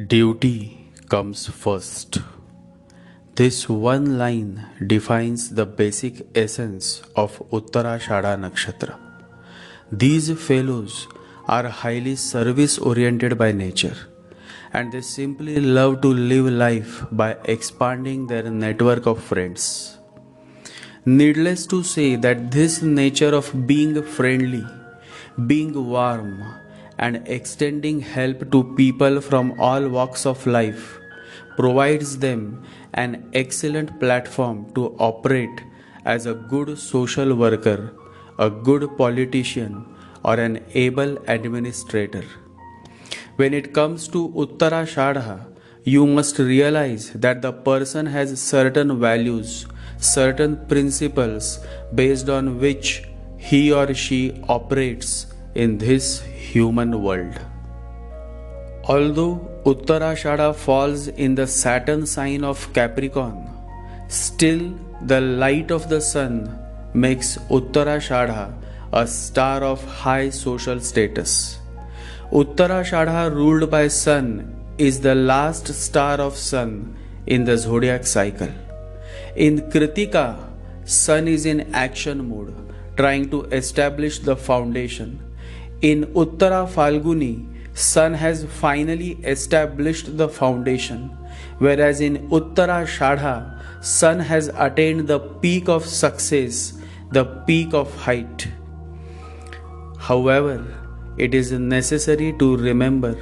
Duty comes first. This one line defines the basic essence of Uttarashadha Nakshatra. These fellows are highly service oriented by nature, and they simply love to live life by expanding their network of friends. Needless to say that this nature of being friendly, being warm, and extending help to people from all walks of life provides them an excellent platform to operate as a good social worker, a good politician, or an able administrator. When it comes to Uttarashadha, you must realize that the person has certain values, certain principles based on which he or she operates in this human world. Although Uttarashadha falls in the Saturn sign of Capricorn, still the light of the sun makes Uttarashadha a star of high social status. Uttarashadha ruled by Sun is the last star of Sun in the zodiac cycle. In Kritika, Sun is in action mode, trying to establish the foundation. In Uttara Falguni, Sun has finally established the foundation, whereas in Uttarashadha, Sun has attained the peak of success, the peak of height. However, it is necessary to remember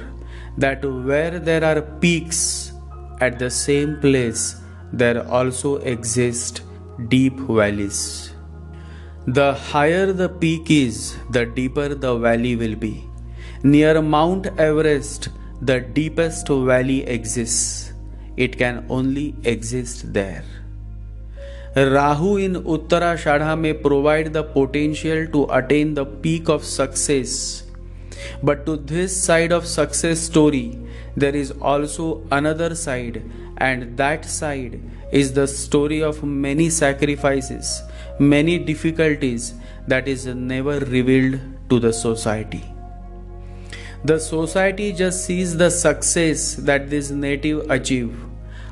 that where there are peaks, at the same place there also exist deep valleys. The higher the peak is, the deeper the valley will be. Near Mount Everest, the deepest valley exists. It can only exist there. Rahu in Uttarashadha may provide the potential to attain the peak of success. But to this side of success story, there is also another side, and that side is the story of many sacrifices, many difficulties that is never revealed to the society. The society just sees the success that this native achieve.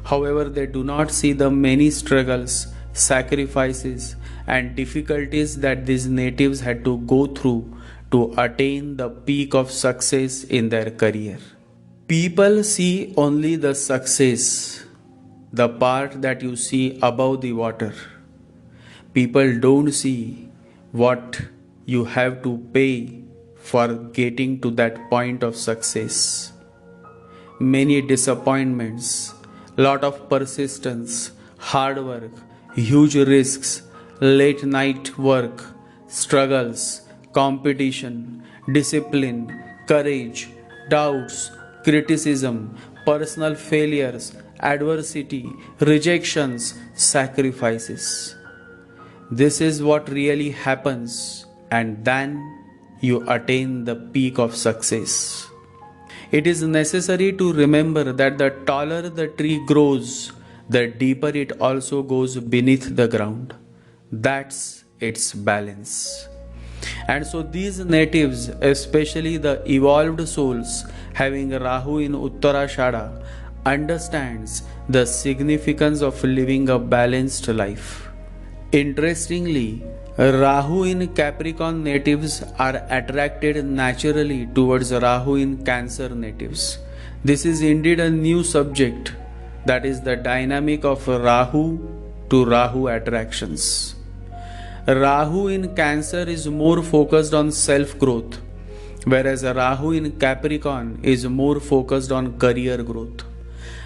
However, they do not see the many struggles, sacrifices, and difficulties that these natives had to go through to attain the peak of success in their career. People see only the success, the part that you see above the water. People don't see what you have to pay for getting to that point of success. Many disappointments, lot of persistence, hard work, huge risks, late night work, struggles, competition, discipline, courage, doubts, criticism, personal failures, adversity, rejections, sacrifices. This is what really happens, and then you attain the peak of success. It is necessary to remember that the taller the tree grows, the deeper it also goes beneath the ground. That's its balance. And so these natives, especially the evolved souls having Rahu in Uttarashadha, understands the significance of living a balanced life. Interestingly, Rahu in Capricorn natives are attracted naturally towards Rahu in Cancer natives. This is indeed a new subject, that is the dynamic of Rahu to Rahu attractions. Rahu in Cancer is more focused on self-growth, whereas Rahu in Capricorn is more focused on career growth.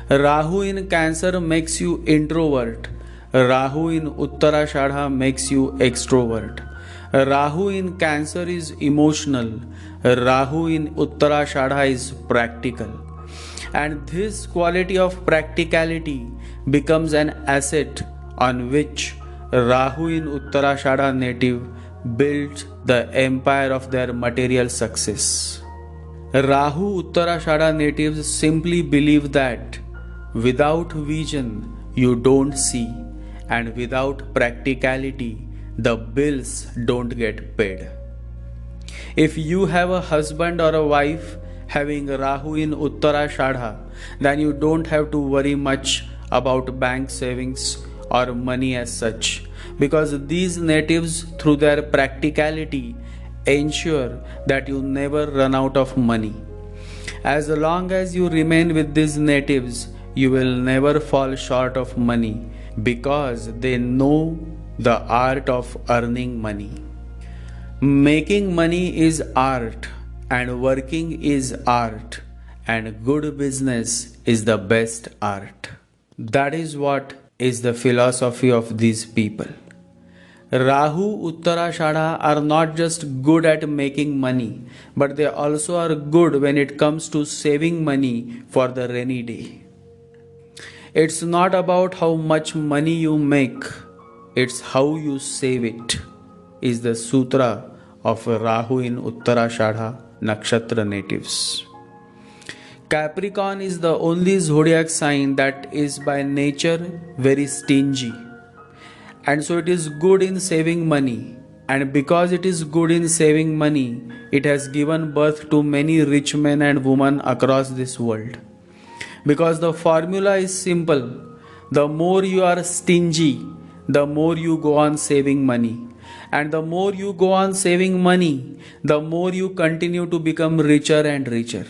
Rahu in Cancer makes you introvert. Rahu in Uttarashadha makes you extrovert. Rahu in Cancer is emotional. Rahu in Uttarashadha is practical. And this quality of practicality becomes an asset on which Rahu in Uttarashadha native built the empire of their material success. Rahu Uttarashadha natives simply believe that without vision you don't see, and without practicality the bills don't get paid. If you have a husband or a wife having Rahu in Uttarashadha, then you don't have to worry much about bank savings or money as such, because these natives, through their practicality, ensure that you never run out of money. As long as you remain with these natives, you will never fall short of money, because they know the art of earning money. Making money is art, and working is art, and good business is the best art. That is what is the philosophy of these people. Rahu Uttarashadha are not just good at making money, but they also are good when it comes to saving money for the rainy day. It's not about how much money you make, it's how you save it, is the sutra of Rahu in Uttarashadha Nakshatra natives. Capricorn is the only zodiac sign that is by nature very stingy. And so it is good in saving money. And because it is good in saving money, it has given birth to many rich men and women across this world. Because the formula is simple. The more you are stingy, the more you go on saving money. And the more you go on saving money, the more you continue to become richer and richer.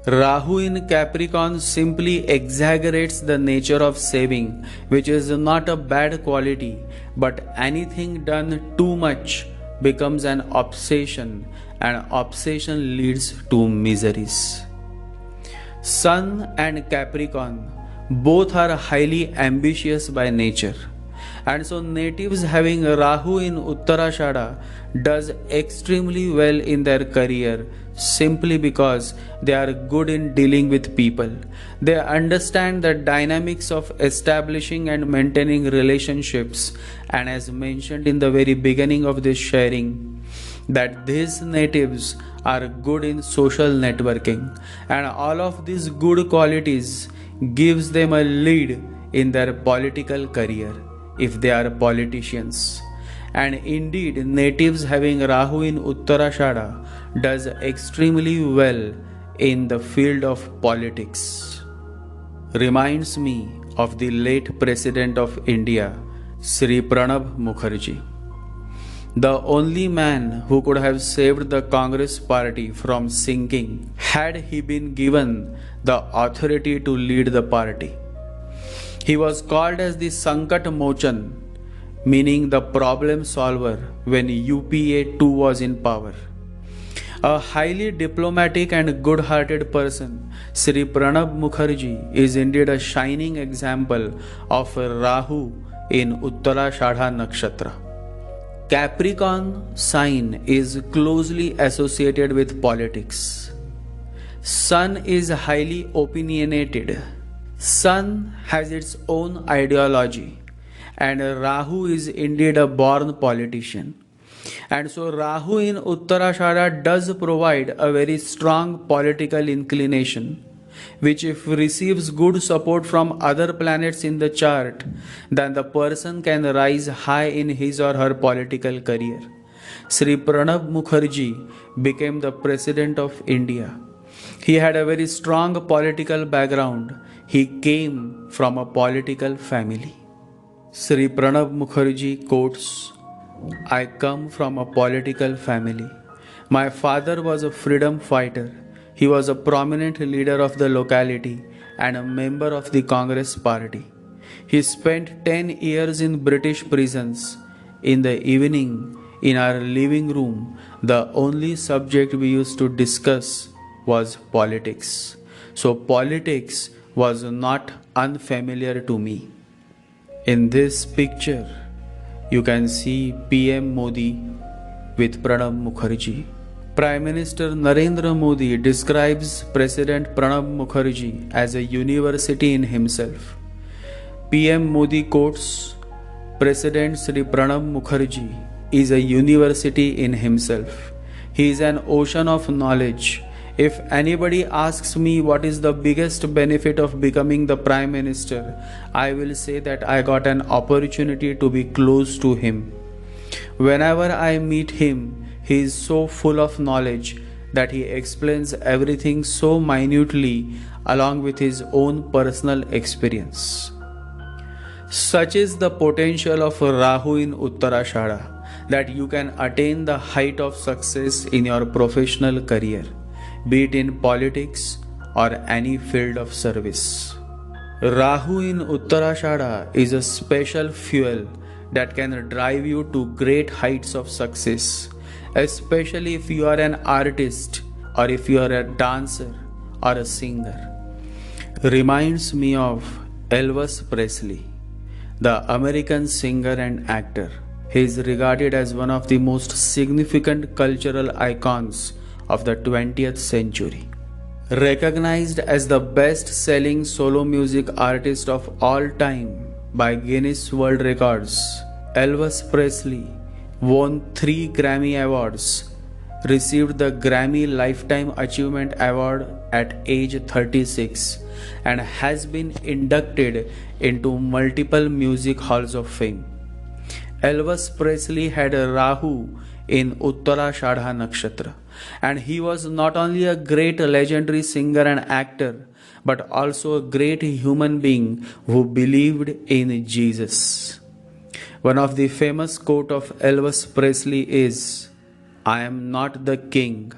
Rahu in Capricorn simply exaggerates the nature of saving, which is not a bad quality, but anything done too much becomes an obsession, and obsession leads to miseries. Sun and Capricorn both are highly ambitious by nature. And so natives having Rahu in Uttarashadha does extremely well in their career simply because they are good in dealing with people. They understand the dynamics of establishing and maintaining relationships, and as mentioned in the very beginning of this sharing, that these natives are good in social networking, and all of these good qualities gives them a lead in their political career if they are politicians. And indeed, natives having Rahu in Uttarashadha does extremely well in the field of politics. Reminds me of the late President of India, Sri Pranab Mukherjee. The only man who could have saved the Congress party from sinking had he been given the authority to lead the party. He was called as the Sankat Mochan, meaning the problem solver, when UPA 2 was in power. A highly diplomatic and good-hearted person, Sri Pranab Mukherjee is indeed a shining example of Rahu in Uttarashadha Nakshatra. Capricorn sign is closely associated with politics. Sun is highly opinionated. Sun has its own ideology, and Rahu is indeed a born politician. And so Rahu in Uttarashadha does provide a very strong political inclination, which if receives good support from other planets in the chart, then the person can rise high in his or her political career. Sri Pranab Mukherjee became the President of India. He had a very strong political background. He came from a political family. Sri Pranab Mukherjee quotes, "I come from a political family. My father was a freedom fighter. He was a prominent leader of the locality and a member of the Congress party. He spent 10 years in British prisons. In the evening, in our living room, the only subject we used to discuss was politics. So politics was not unfamiliar to me." In this picture, you can see PM Modi with Pranab Mukherjee. Prime Minister Narendra Modi describes President Pranab Mukherjee as a university in himself. PM Modi quotes, "President Sri Pranab Mukherjee is a university in himself. He is an ocean of knowledge. If anybody asks me what is the biggest benefit of becoming the Prime Minister, I will say that I got an opportunity to be close to him. Whenever I meet him, he is so full of knowledge that he explains everything so minutely along with his own personal experience. Such is the potential of Rahu in Uttarashadha that you can attain the height of success in your professional career, be it in politics or any field of service. Rahu in Uttarashadha is a special fuel that can drive you to great heights of success, especially if you are an artist or if you are a dancer or a singer. Reminds me of Elvis Presley, the American singer and actor. He is regarded as one of the most significant cultural icons of the 20th century. Recognized as the best selling solo music artist of all time by Guinness World Records, Elvis Presley won 3 Grammy Awards, received the Grammy Lifetime Achievement Award at age 36, and has been inducted into multiple music halls of fame. Elvis Presley had a Rahu in Uttarashadha Nakshatra, and he was not only a great legendary singer and actor, but also a great human being who believed in Jesus. One of the famous quote of Elvis Presley is, "I am not the king.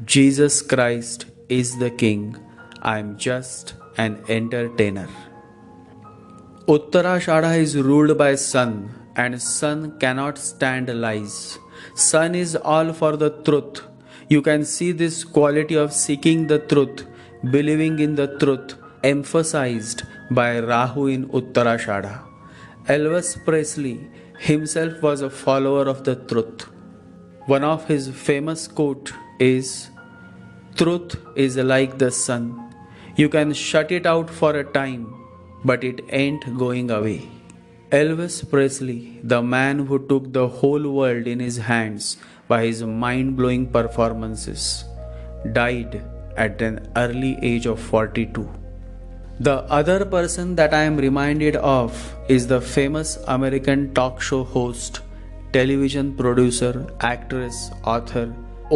Jesus Christ is the king. I am just an entertainer." Uttarashadha is ruled by sun, and sun cannot stand lies. Sun is all for the truth. You can see this quality of seeking the truth, believing in the truth, emphasized by Rahu in Uttarashadha. Elvis Presley himself was a follower of the truth. One of his famous quote is, "Truth is like the sun. You can shut it out for a time, but it ain't going away." Elvis Presley, the man who took the whole world in his hands by his mind-blowing performances, died at an early age of 42. The other person that I am reminded of is the famous American talk show host, television producer, actress, author,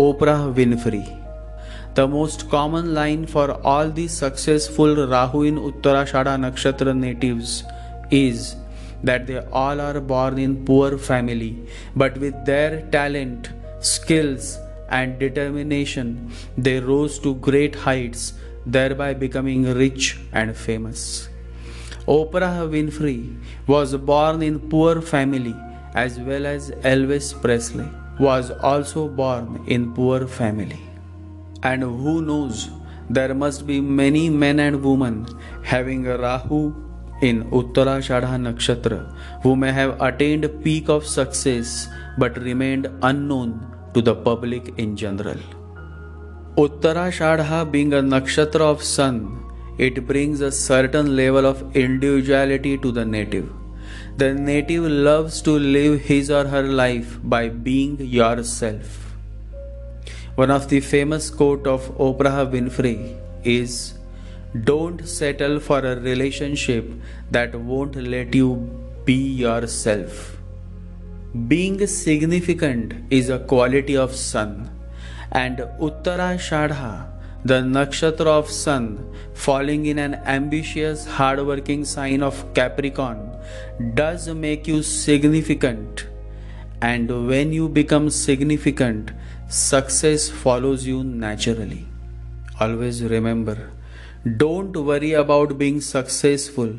Oprah Winfrey. The most common line for all the successful Rahu in Uttarashadha Nakshatra natives is that they all are born in poor family, but with their talent, skills and determination, they rose to great heights, thereby becoming rich and famous. Oprah Winfrey was born in poor family, as well as Elvis Presley was also born in poor family. And who knows, there must be many men and women having a Rahu in Uttarashadha Nakshatra who may have attained peak of success but remained unknown to the public in general. Uttarashadha being a nakshatra of sun, it brings a certain level of individuality to the native. The native loves to live his or her life by being yourself. One of the famous quote of Oprah Winfrey is, "Don't settle for a relationship that won't let you be yourself." Being significant is a quality of sun, and Uttarashadha, the nakshatra of sun, falling in an ambitious, hard-working sign of Capricorn, does make you significant. And when you become significant, success follows you naturally. Always remember, don't worry about being successful,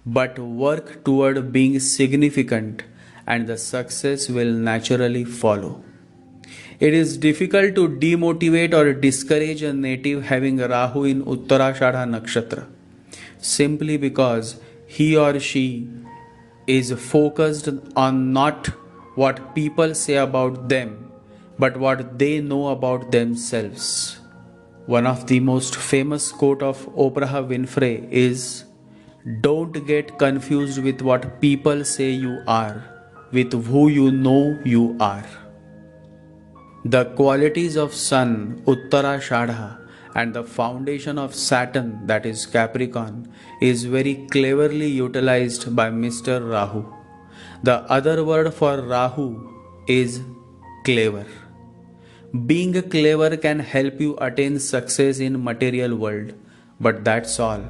but work toward being significant, and the success will naturally follow. It is difficult to demotivate or discourage a native having Rahu in Uttarashadha Nakshatra, simply because he or she is focused on not what people say about them, but what they know about themselves. One of the most famous quote of Oprah Winfrey is, "Don't get confused with what people say you are, with who you know you are." The qualities of Sun, Uttarashadha, and the foundation of Saturn, that is Capricorn, is very cleverly utilized by Mr. Rahu. The other word for Rahu is clever. Being clever can help you attain success in material world, but that's all.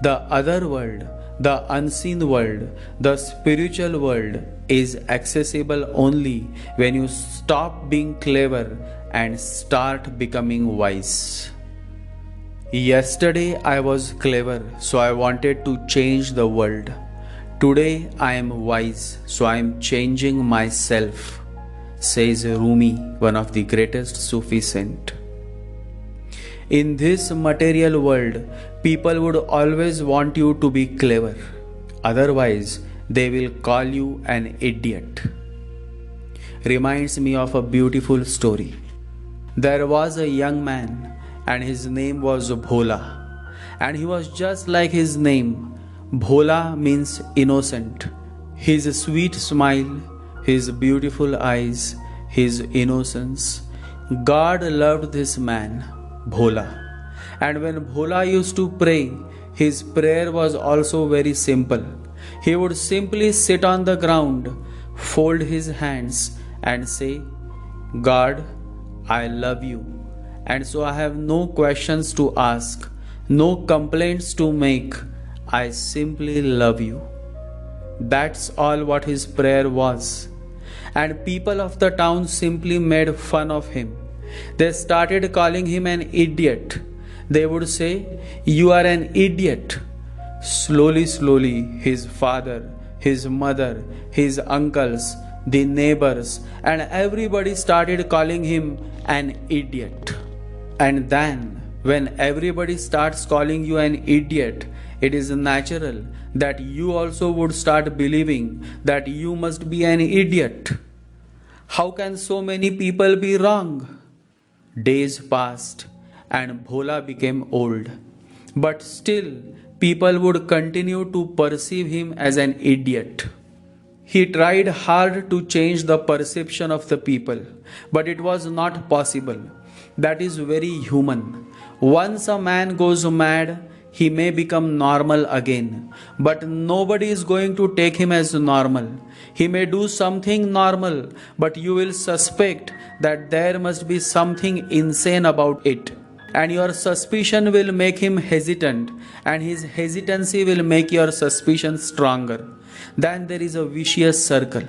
The other world, the unseen world, the spiritual world is accessible only when you stop being clever and start becoming wise. Yesterday I was clever, so I wanted to change the world. Today I am wise, so I am changing myself, says Rumi, one of the greatest Sufi saints. In this material world, people would always want you to be clever. Otherwise, they will call you an idiot. Reminds me of a beautiful story. There was a young man, and his name was Bhola. And he was just like his name. Bhola means innocent. His sweet smile, his beautiful eyes, his innocence. God loved this man, Bhola. And when Bhola used to pray, his prayer was also very simple. He would simply sit on the ground, fold his hands, and say, God, I love you. And so I have no questions to ask, no complaints to make. I simply love you. That's all what his prayer was. And people of the town simply made fun of him. They started calling him an idiot. They would say, You are an idiot. Slowly, his father, his mother, his uncles, the neighbors, and everybody started calling him an idiot. And then, when everybody starts calling you an idiot, it is natural that you also would start believing that you must be an idiot. How can so many people be wrong? Days passed and Bhola became old. But still, people would continue to perceive him as an idiot. He tried hard to change the perception of the people, but it was not possible. That is very human. Once a man goes mad, he may become normal again, but nobody is going to take him as normal. He may do something normal, but you will suspect that there must be something insane about it. And your suspicion will make him hesitant, and his hesitancy will make your suspicion stronger. Then there is a vicious circle.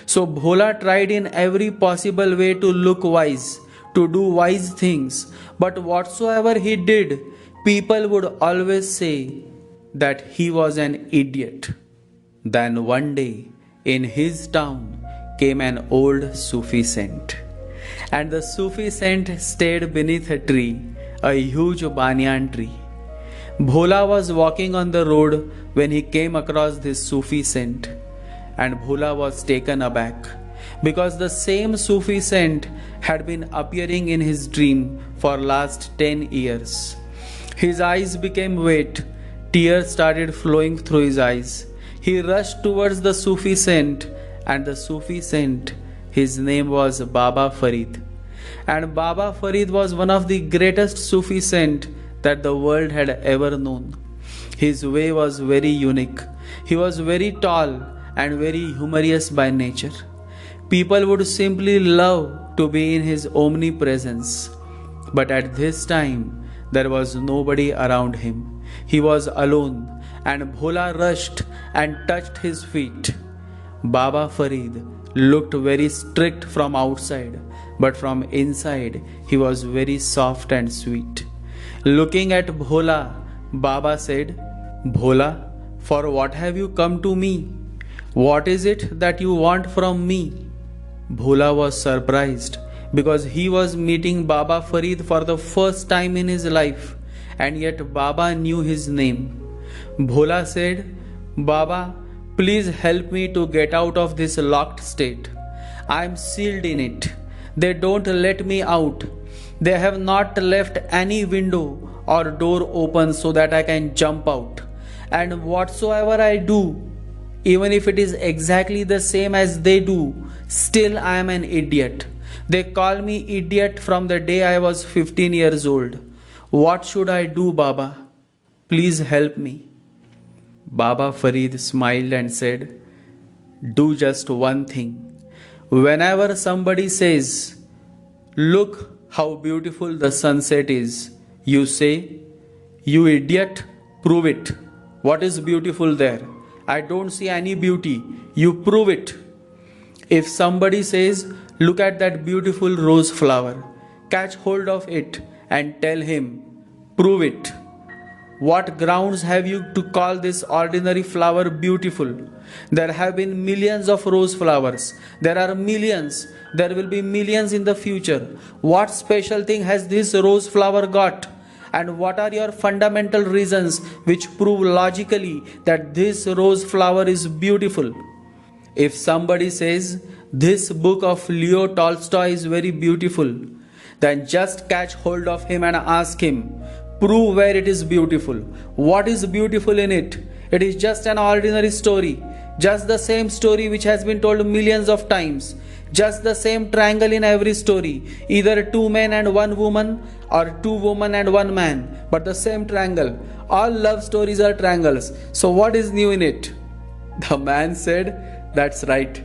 So Bhola tried in every possible way to look wise, to do wise things, but whatsoever he did, people would always say that he was an idiot. Then one day, in his town, came an old Sufi saint. And the Sufi saint stayed beneath a tree, a huge banyan tree. Bhola was walking on the road when he came across this Sufi saint, and Bhola was taken aback because the same Sufi saint had been appearing in his dream for last 10 years. His eyes became wet, tears started flowing through his eyes. He rushed towards the Sufi saint, and the Sufi saint, his name was Baba Farid. And Baba Farid was one of the greatest Sufi saints that the world had ever known. His way was very unique. He was very tall and very humorous by nature. People would simply love to be in his omnipresence. But at this time, there was nobody around him. He was alone, and Bhola rushed and touched his feet. Baba Farid looked very strict from outside, but from inside he was very soft and sweet. Looking at Bhola, Baba said, Bhola, for what have you come to me? What is it that you want from me? Bhola was surprised because he was meeting Baba Farid for the first time in his life, and yet Baba knew his name. Bhola said, Baba, please help me to get out of this locked state. I am sealed in it. They don't let me out. They have not left any window or door open so that I can jump out. And whatsoever I do, even if it is exactly the same as they do, still I am an idiot. They call me idiot from the day I was 15 years old. What should I do, Baba? Please help me. Baba Farid smiled and said, Do just one thing. Whenever somebody says, Look how beautiful the sunset is. You say, you idiot, prove it. What is beautiful there? I don't see any beauty. You prove it. If somebody says, look at that beautiful rose flower, catch hold of it and tell him, prove it. What grounds have you to call this ordinary flower beautiful? There have been millions of rose flowers. There are millions. There will be millions in the future. What special thing has this rose flower got? And what are your fundamental reasons which prove logically that this rose flower is beautiful? If somebody says, this book of Leo Tolstoy is very beautiful, then just catch hold of him and ask him, prove where it is beautiful. What is beautiful in it? It is just an ordinary story. Just the same story which has been told millions of times. Just the same triangle in every story. Either two men and one woman or two women and one man. But the same triangle. All love stories are triangles. So what is new in it? The man said, that's right.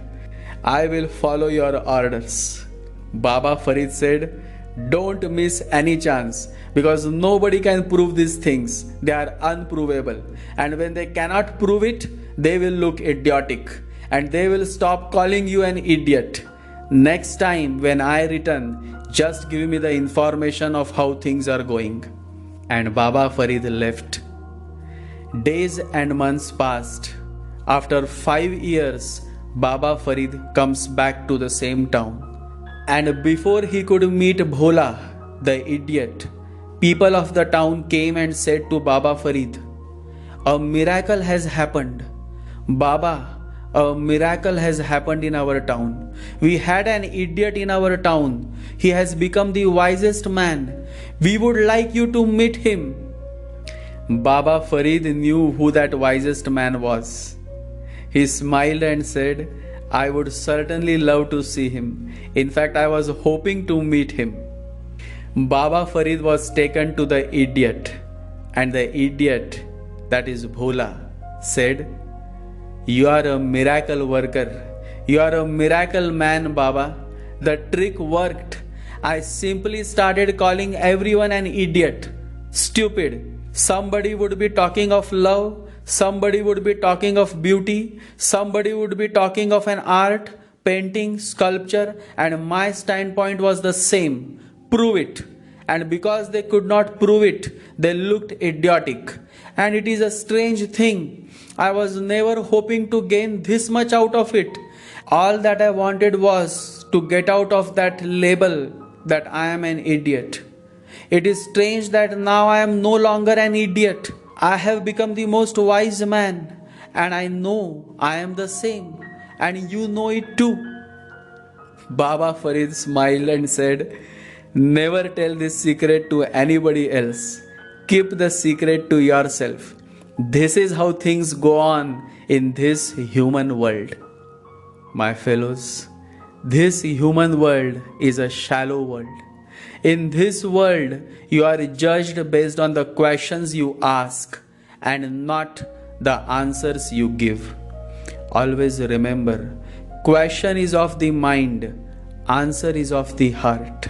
I will follow your orders. Baba Farid said, don't miss any chance, because nobody can prove these things. They are unprovable. And when they cannot prove it, they will look idiotic. And they will stop calling you an idiot. Next time when I return, just give me the information of how things are going. And Baba Farid left. Days and months passed. After 5 years, Baba Farid comes back to the same town. And before he could meet Bhola, the idiot, people of the town came and said to Baba Farid, a miracle has happened. Baba, a miracle has happened in our town. We had an idiot in our town. He has become the wisest man. We would like you to meet him. Baba Farid knew who that wisest man was. He smiled and said, I would certainly love to see him. In fact, I was hoping to meet him. Baba Farid was taken to the idiot, and the idiot, that is Bhola, said, you are a miracle worker. You are a miracle man, Baba. The trick worked. I simply started calling everyone an idiot, stupid. Somebody would be talking of love. Somebody would be talking of beauty. Somebody would be talking of an art, painting, sculpture, and my standpoint was the same. Prove it. And because they could not prove it, they looked idiotic. And it is a strange thing. I was never hoping to gain this much out of it. All that I wanted was to get out of that label that I am an idiot. It is strange that now I am no longer an idiot. I have become the most wise man, and I know I am the same, and you know it too. Baba Farid smiled and said, never tell this secret to anybody else. Keep the secret to yourself. This is how things go on in this human world. My fellows, this human world is a shallow world. In this world, you are judged based on the questions you ask and not the answers you give. Always remember, question is of the mind, answer is of the heart.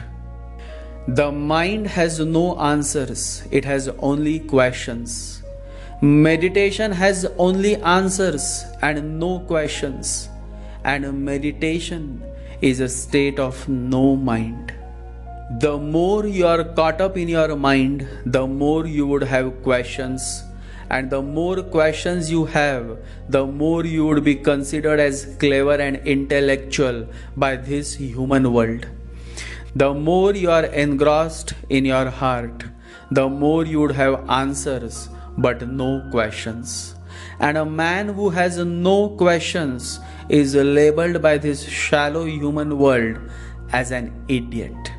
The mind has no answers, it has only questions. Meditation has only answers and no questions. And meditation is a state of no mind. The more you are caught up in your mind, the more you would have questions. And the more questions you have, the more you would be considered as clever and intellectual by this human world. The more you are engrossed in your heart, the more you would have answers but no questions. And a man who has no questions is labeled by this shallow human world as an idiot.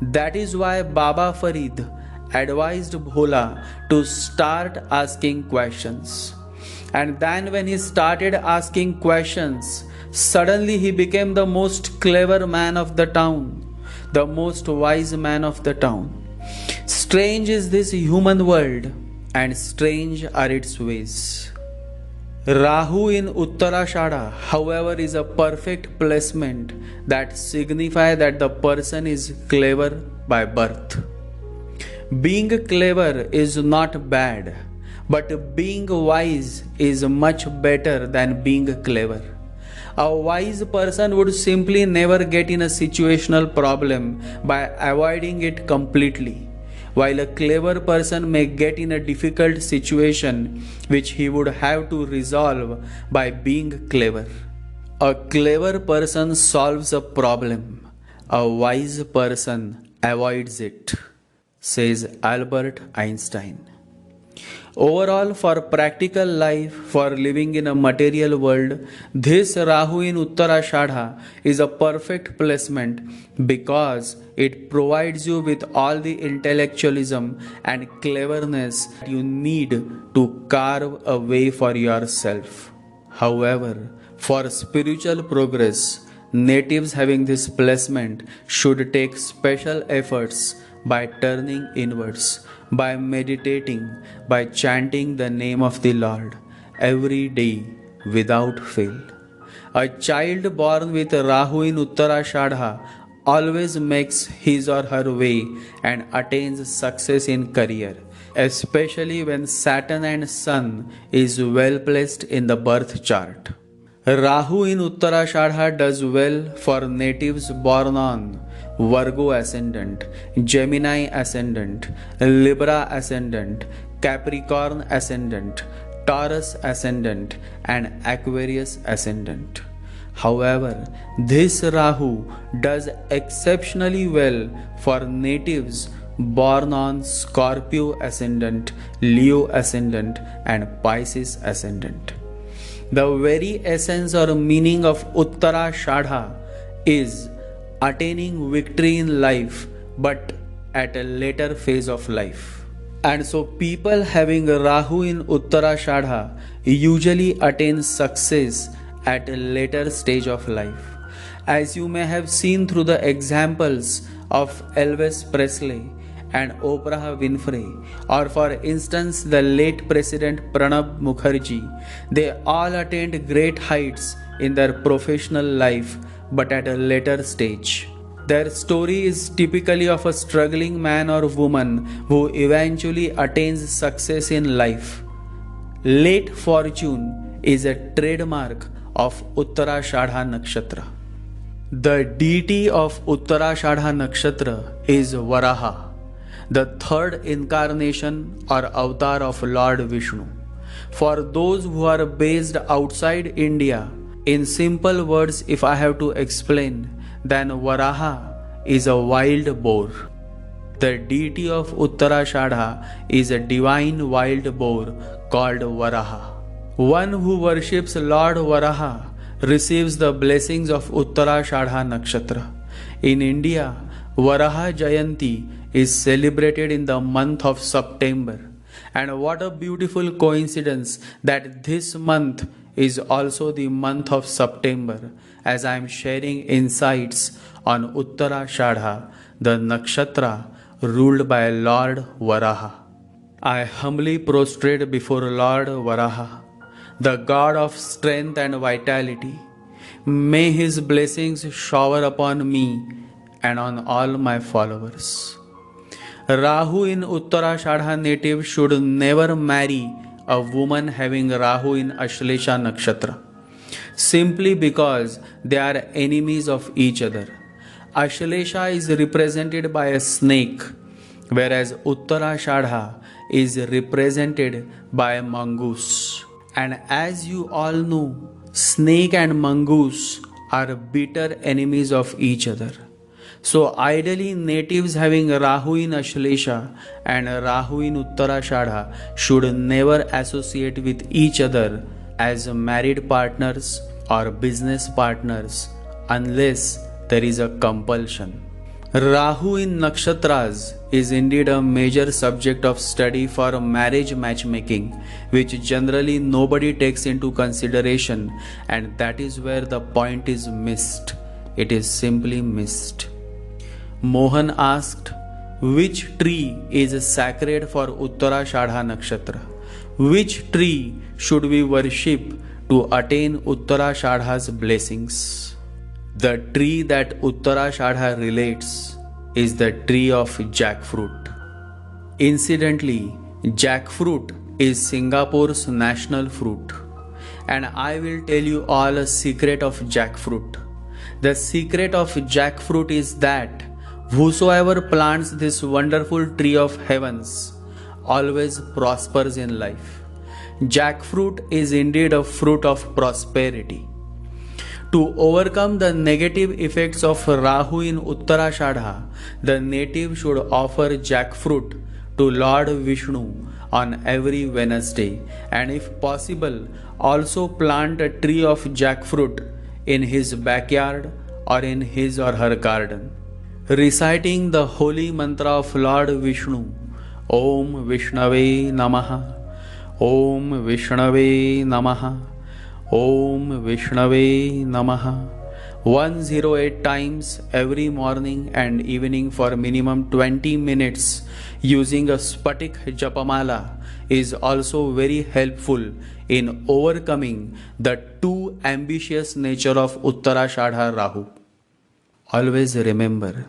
That is why Baba Farid advised Bhola to start asking questions. And then when he started asking questions, suddenly he became the most clever man of the town, the most wise man of the town. Strange is this human world, and strange are its ways. Rahu in Uttarashadha, however, is a perfect placement that signifies that the person is clever by birth. Being clever is not bad, but being wise is much better than being clever. A wise person would simply never get in a situational problem by avoiding it completely, while a clever person may get in a difficult situation which he would have to resolve by being clever. A clever person solves a problem, a wise person avoids it, says Albert Einstein. Overall, for practical life, for living in a material world, this Rahu in Uttarashadha is a perfect placement because it provides you with all the intellectualism and cleverness you need to carve a way for yourself. However, for spiritual progress, natives having this placement should take special efforts by turning inwards, by meditating, by chanting the name of the Lord every day without fail. A child born with Rahu in Uttarashadha always makes his or her way and attains success in career, especially when Saturn and Sun is well placed in the birth chart. Rahu in Uttarashadha does well for natives born on Virgo ascendant, Gemini ascendant, Libra ascendant, Capricorn ascendant, Taurus ascendant, and Aquarius ascendant. However, this Rahu does exceptionally well for natives born on Scorpio ascendant, Leo ascendant, and Pisces ascendant. The very essence or meaning of Uttarashadha is attaining victory in life but at a later phase of life. And so people having Rahu in Uttarashadha usually attain success at a later stage of life. As you may have seen through the examples of Elvis Presley and Oprah Winfrey, or for instance the late President Pranab Mukherjee, they all attained great heights in their professional life but at a later stage. Their story is typically of a struggling man or woman who eventually attains success in life. Late fortune is a trademark of Uttarashadha Nakshatra. The deity of Uttarashadha Nakshatra is Varaha, the third incarnation or avatar of Lord Vishnu. For those who are based outside India, in simple words, if I have to explain, then Varaha is a wild boar. The deity of Uttarashadha is a divine wild boar called Varaha. One who worships Lord Varaha receives the blessings of Uttarashadha Nakshatra. In India, Varaha Jayanti is celebrated in the month of September. And what a beautiful coincidence that this month is also the month of September, as I am sharing insights on Uttarashadha, the nakshatra ruled by Lord Varaha. I humbly prostrate before Lord Varaha, the God of strength and vitality. May His blessings shower upon me and on all my followers. Rahu in Uttarashadha native should never marry a woman having Rahu in Ashlesha Nakshatra, simply because they are enemies of each other. Ashlesha is represented by a snake, whereas Uttarashadha is represented by a mongoose. And as you all know, snake and mongoose are bitter enemies of each other. So ideally, natives having Rahu in Ashlesha and Rahu in Uttarashadha should never associate with each other as married partners or business partners unless there is a compulsion. Rahu in Nakshatras is indeed a major subject of study for marriage matchmaking, which generally nobody takes into consideration, and that is where the point is missed. It is simply missed. Mohan asked, which tree is sacred for Uttarashadha Nakshatra? Which tree should we worship to attain Uttarashadha's blessings? The tree that Uttarashadha relates is the tree of jackfruit. Incidentally, jackfruit is Singapore's national fruit. And I will tell you all a secret of jackfruit. The secret of jackfruit is that whosoever plants this wonderful tree of heavens always prospers in life. Jackfruit is indeed a fruit of prosperity. To overcome the negative effects of Rahu in Uttarashadha, the native should offer jackfruit to Lord Vishnu on every Wednesday, and if possible, also plant a tree of jackfruit in his backyard or in his or her garden. Reciting the holy mantra of Lord Vishnu, Om Vishnave Namaha, Om Vishnave Namaha, Om Vishnave Namaha, 108 times every morning and evening for minimum 20 minutes using a Spatik Japamala is also very helpful in overcoming the too ambitious nature of Uttarashadha Rahu. Always remember,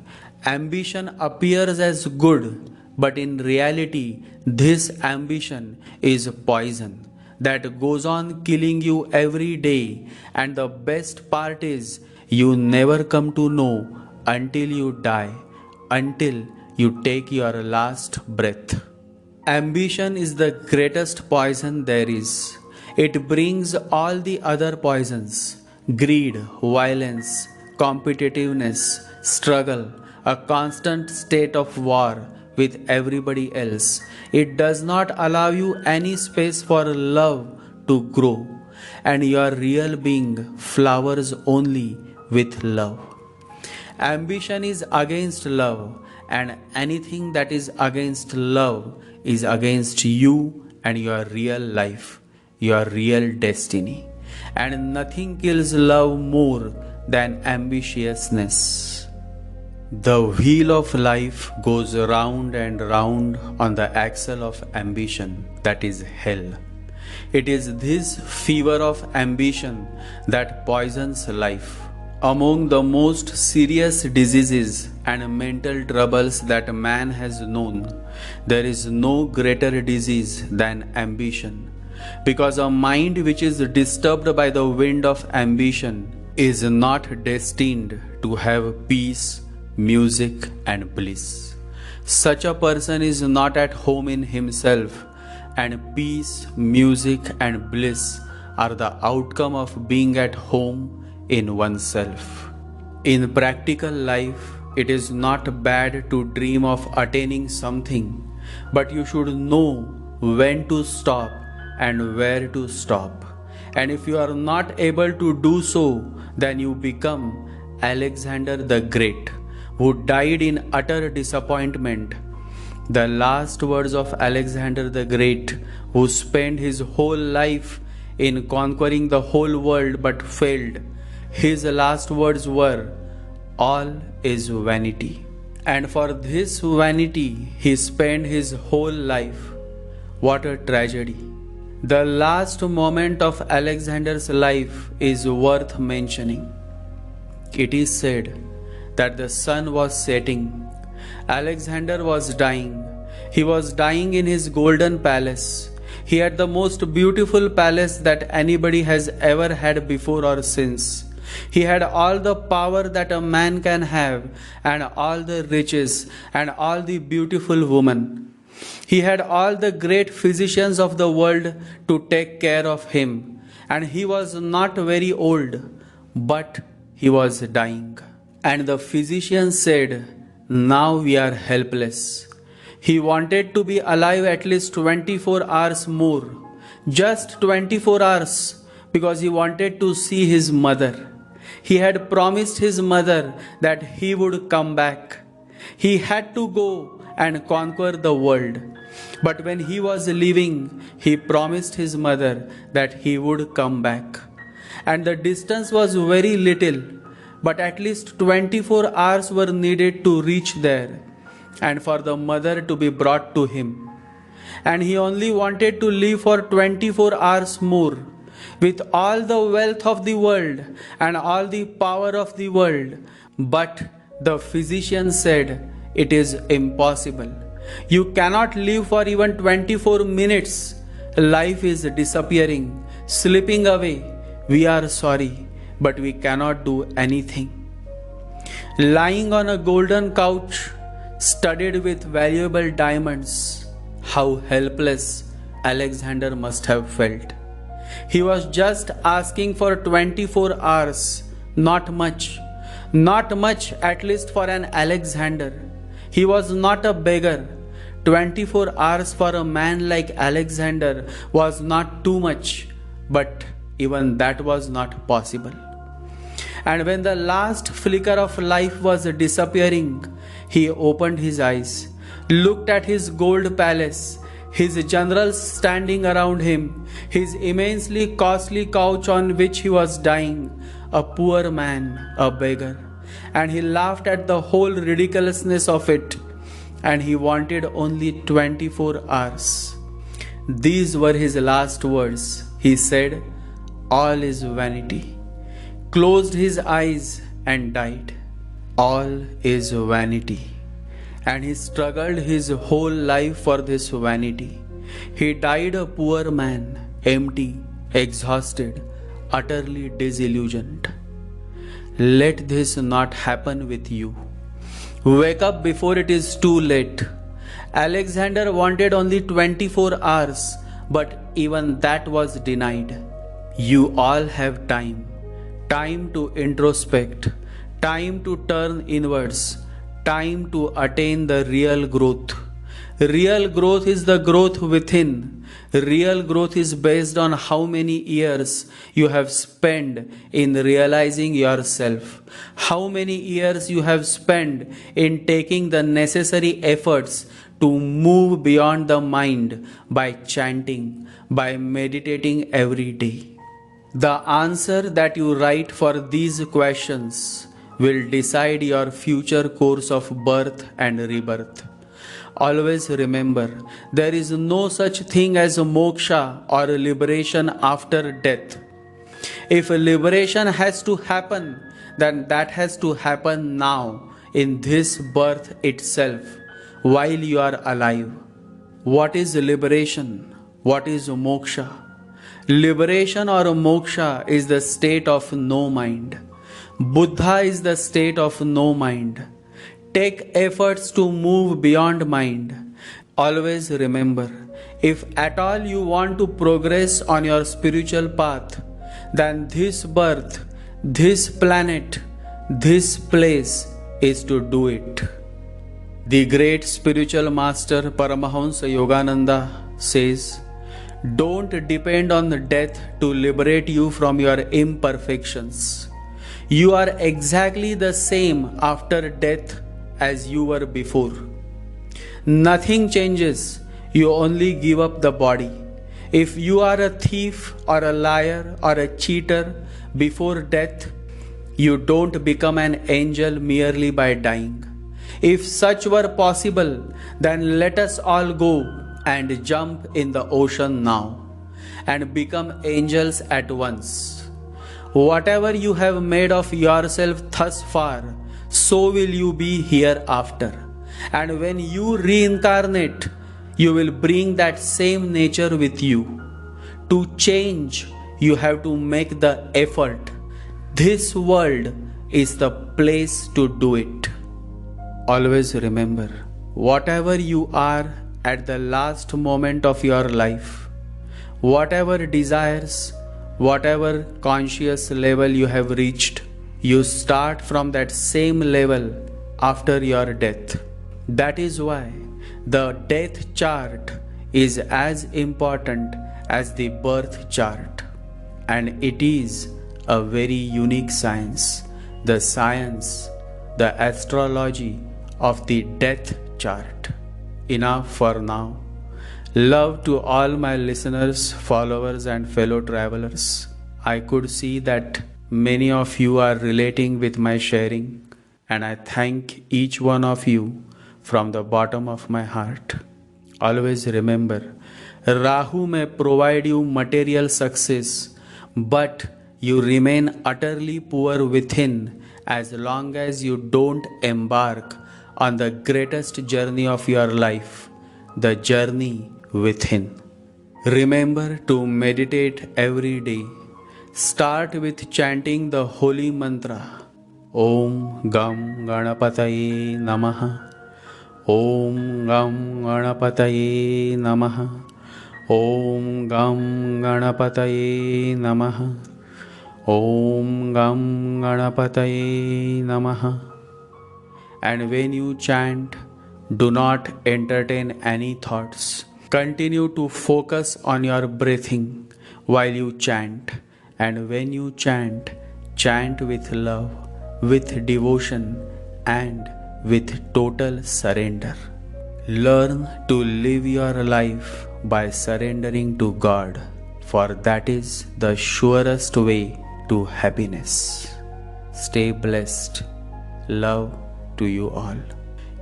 ambition appears as good, but in reality, this ambition is poison that goes on killing you every day, and the best part is you never come to know until you die, until you take your last breath. Ambition is the greatest poison there is. It brings all the other poisons: greed, violence, competitiveness, struggle, a constant state of war with everybody else. It does not allow you any space for love to grow, and your real being flowers only with love. Ambition is against love, and anything that is against love is against you and your real life, your real destiny. And nothing kills love more than ambitiousness. The wheel of life goes round and round on the axle of ambition, that is hell. It is this fever of ambition that poisons life. Among the most serious diseases and mental troubles that man has known, there is no greater disease than ambition. Because a mind which is disturbed by the wind of ambition is not destined to have peace, music, and bliss. Such a person is not at home in himself, and peace, music, and bliss are the outcome of being at home in oneself. In practical life, it is not bad to dream of attaining something, but you should know when to stop and where to stop. And if you are not able to do so, then you become Alexander the Great, who died in utter disappointment. The last words of Alexander the Great, who spent his whole life in conquering the whole world but failed, his last words were, "All is vanity." And for this vanity he spent his whole life. What a tragedy. The last moment of Alexander's life is worth mentioning. It is said that the sun was setting. Alexander was dying. He was dying in his golden palace. He had the most beautiful palace that anybody has ever had before or since. He had all the power that a man can have, and all the riches, and all the beautiful women. He had all the great physicians of the world to take care of him, and he was not very old, but he was dying. And the physician said, "Now we are helpless." He wanted to be alive at least 24 hours more, just 24 hours, because he wanted to see his mother. He had promised his mother that he would come back. He had to go and conquer the world. But when he was leaving, he promised his mother that he would come back. And the distance was very little, but at least 24 hours were needed to reach there and for the mother to be brought to him. and he only wanted to live for 24 hours more. With all the wealth of the world and all the power of the world, but the physician said, "It is impossible. You cannot live for even 24 minutes. Life is disappearing, slipping away. We are sorry, but we cannot do anything." Lying on a golden couch, studded with valuable diamonds, how helpless Alexander must have felt. He was just asking for 24 hours, not much. Not much, at least for an Alexander. He was not a beggar. 24 hours for a man like Alexander was not too much, but even that was not possible. And when the last flicker of life was disappearing, he opened his eyes, looked at his gold palace, his generals standing around him, his immensely costly couch on which he was dying, a poor man, a beggar. And he laughed at the whole ridiculousness of it, and he wanted only 24 hours. These were his last words. He said, "All is vanity," closed his eyes and died. All is vanity. And he struggled his whole life for this vanity. He died a poor man, empty, exhausted, utterly disillusioned. Let this not happen with you. Wake up before it is too late. Alexander wanted only 24 hours, but even that was denied. You all have time. Time to introspect. Time to turn inwards. Time to attain the real growth. Real growth is the growth within. Real growth is based on how many years you have spent in realizing yourself. How many years you have spent in taking the necessary efforts to move beyond the mind by chanting, by meditating every day. The answer that you write for these questions will decide your future course of birth and rebirth. Always remember, there is no such thing as moksha or liberation after death. If liberation has to happen, then that has to happen now, in this birth itself, while you are alive. What is liberation? What is moksha? Liberation or moksha is the state of no mind. Buddha is the state of no mind. Take efforts to move beyond mind. Always remember, if at all you want to progress on your spiritual path, then this birth, this planet, this place is to do it. The great spiritual master Paramahansa Yogananda says, "Don't depend on death to liberate you from your imperfections. You are exactly the same after death as you were before. Nothing changes, you only give up the body. If you are a thief or a liar or a cheater before death, you don't become an angel merely by dying. If such were possible, then let us all go and jump in the ocean now and become angels at once. Whatever you have made of yourself thus far, so will you be hereafter. And when you reincarnate, you will bring that same nature with you. To change, you have to make the effort. This world is the place to do it." Always remember, whatever you are at the last moment of your life, whatever desires, whatever conscious level you have reached, you start from that same level after your death. That is why the death chart is as important as the birth chart. And it is a very unique science, the science, the astrology of the death chart. Enough for now. Love to all my listeners, followers, and fellow travelers. I could see that many of you are relating with my sharing, and I thank each one of you from the bottom of my heart. Always remember, Rahu may provide you material success, but you remain utterly poor within as long as you don't embark on the greatest journey of your life, the journey within. Remember to meditate every day. Start with chanting the holy mantra Om Gam Ganapataye Namaha. Om Gam Ganapataye Namaha. Om Gam Ganapataye Namaha. Om Gam Ganapataye Namaha. And when you chant, do not entertain any thoughts. Continue to focus on your breathing while you chant. And when you chant, chant with love, with devotion, and with total surrender. Learn to live your life by surrendering to God, for that is the surest way to happiness. Stay blessed. Love to you all.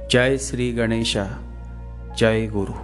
Jai Sri Ganesha. Jai Guru.